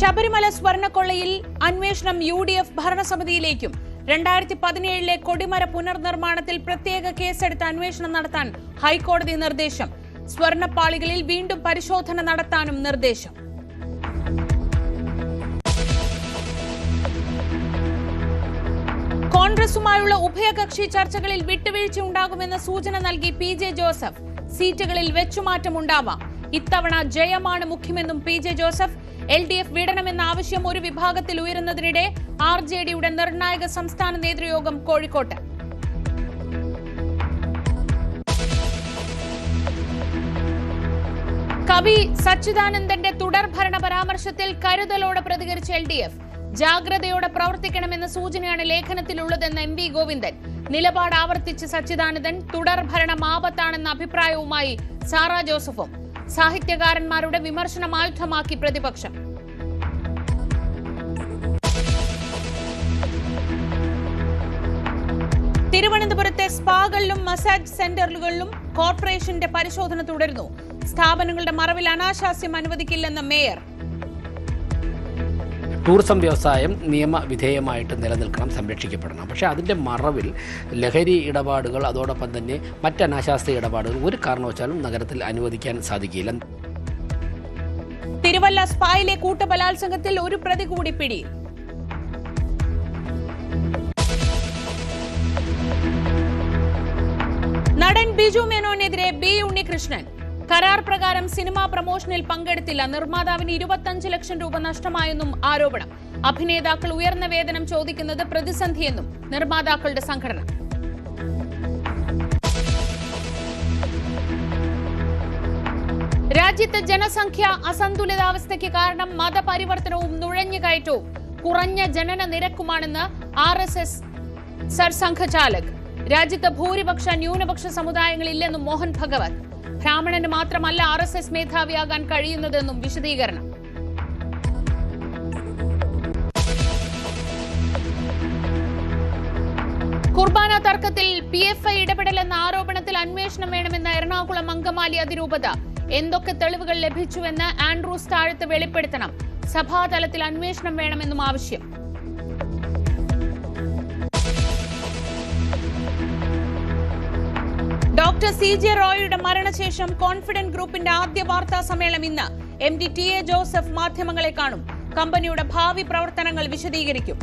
ശബരിമല സ്വർണ്ണക്കൊള്ളയിൽ അന്വേഷണം UDF ഭരണസമിതിയിലേക്കും 2017 കൊടിമര പുനർനിർമ്മാണത്തിൽ പ്രത്യേക കേസെടുത്ത് അന്വേഷണം നടത്താൻ ഹൈക്കോടതി നിർദ്ദേശം. സ്വർണ്ണപ്പാളികളിൽ വീണ്ടും പരിശോധന നടത്താനും നിർദ്ദേശം. കോൺഗ്രസുമായുള്ള ഉഭയകക്ഷി ചർച്ചകളിൽ വിട്ടുവീഴ്ച ഉണ്ടാകുമെന്ന സൂചന നൽകി PJ ജോസഫ്. സീറ്റുകളിൽ വെച്ചുമാറ്റമുണ്ടാവാം. ഇത്തവണ ജയമാണ് മുഖ്യമെന്നും PJ ജോസഫ്. LDF വിടണമെന്ന ആവശ്യം ഒരു വിഭാഗത്തിൽ ഉയരുന്നതിനിടെ RJDയുടെ നിർണായക സംസ്ഥാന നേതൃയോഗം കോഴിക്കോട്ട്. കവി സച്ചിദാനന്ദന്റെ തുടർഭരണ പരാമർശത്തിൽ കരുതലോടെ പ്രതികരിച്ച LDF. ജാഗ്രതയോടെ പ്രവർത്തിക്കണമെന്ന സൂചനയാണ് ലേഖനത്തിലുള്ളതെന്ന് MV ഗോവിന്ദൻ. നിലപാട് ആവർത്തിച്ച് സച്ചിദാനന്ദൻ. തുടർഭരണം ആപത്താണെന്ന അഭിപ്രായവുമായി സാറ ജോസഫും. സാഹിത്യകാരന്മാരുടെ വിമർശനം ആയുധമാക്കി പ്രതിപക്ഷം. തിരുവനന്തപുരത്തെ സ്പാകളിലും മസാജ് സെന്ററുകളിലും കോർപ്പറേഷന്റെ പരിശോധന തുടരുന്നു. സ്ഥാപനങ്ങളുടെ മറവിൽ അനാശാസ്യം അനുവദിക്കില്ലെന്ന് മേയർ. ടൂറിസം വ്യവസായം നിയമവിധേയമായിട്ട് നിലനിൽക്കണം, സംരക്ഷിക്കപ്പെടണം. പക്ഷേ അതിൻ്റെ മറവിൽ ലഹരി ഇടപാടുകൾ, അതോടൊപ്പം തന്നെ മറ്റ് അനാശാസ്യ ഇടപാടുകൾ ഒരു കാരണവശാലും നഗരത്തിൽ അനുവദിക്കാൻ സാധിക്കില്ല. തിരുവല്ല സ്പായിലെ കൂട്ടബലാത്സംഗത്തിൽ ഒരു പ്രതി കൂടി പിടി. നടൻ ബിജു മേനോനെതിരെ B ഉണ്ണികൃഷ്ണൻ. കരാർ പ്രകാരം സിനിമാ പ്രമോഷനിൽ പങ്കെടുത്തില്ല. നിർമ്മാതാവിന് 25 ലക്ഷം രൂപ നഷ്ടമായെന്നും ആരോപണം. അഭിനേതാക്കൾ ഉയർന്ന വേതനം ചോദിക്കുന്നത് പ്രതിസന്ധിയെന്നും നിർമ്മാതാക്കളുടെ സംഘടന. രാജ്യത്തെ ജനസംഖ്യ അസന്തുലിതാവസ്ഥയ്ക്ക് കാരണം മതപരിവർത്തനവും നുഴഞ്ഞുകയറ്റവും കുറഞ്ഞ ജനന നിരക്കുമാണെന്ന് RSS സർസംഘചാലക്. രാജ്യത്ത് ഭൂരിപക്ഷ ന്യൂനപക്ഷ സമുദായങ്ങളില്ലെന്നും മോഹൻ ഭഗവത്. ബ്രാഹ്മണന് മാത്രമല്ല RSS മേധാവിയാകാൻ കഴിയുന്നതെന്നും വിശദീകരണം. കുർബാന തർക്കത്തിൽ PFI ഇടപെടലെന്ന ആരോപണത്തിൽ അന്വേഷണം വേണമെന്ന എറണാകുളം അങ്കമാലി അതിരൂപത. എന്തൊക്കെ തെളിവുകൾ ലഭിച്ചുവെന്ന് ആൻഡ്രൂസ് താഴത്ത് വെളിപ്പെടുത്തണം. സഭാതലത്തിൽ അന്വേഷണം വേണമെന്നും ആവശ്യം. ഡോക്ടർ CJ റോയിയുടെ മരണശേഷം കോൺഫിഡന്റ് ഗ്രൂപ്പിന്റെ ആദ്യ വാർത്താ സമ്മേളനം ഇന്ന്. MD TA ജോസഫ് മാധ്യമങ്ങളെ കാണും. കമ്പനിയുടെ ഭാവി പ്രവർത്തനങ്ങൾ വിശദീകരിക്കും.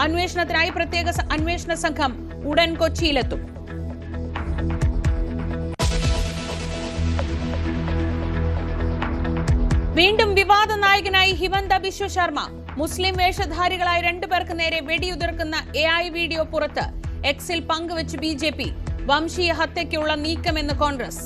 അന്വേഷണത്തിനായി പ്രത്യേക അന്വേഷണ സംഘം ഉടൻ കൊച്ചിയിലെത്തും. വീണ്ടും വിവാദ നായകനായി ഹിമന്ത ബിശ്വ ശർമ്മ. മുസ്ലിം വേഷധാരികളായ 2 പേർക്ക് നേരെ വെടിയുതിർക്കുന്ന AI വീഡിയോ പുറത്ത്. എക്സിൽ പങ്കുവച്ച് BJP. വംശീയ ഹത്യയ്ക്കുള്ള നീക്കമെന്ന് കോൺഗ്രസ്.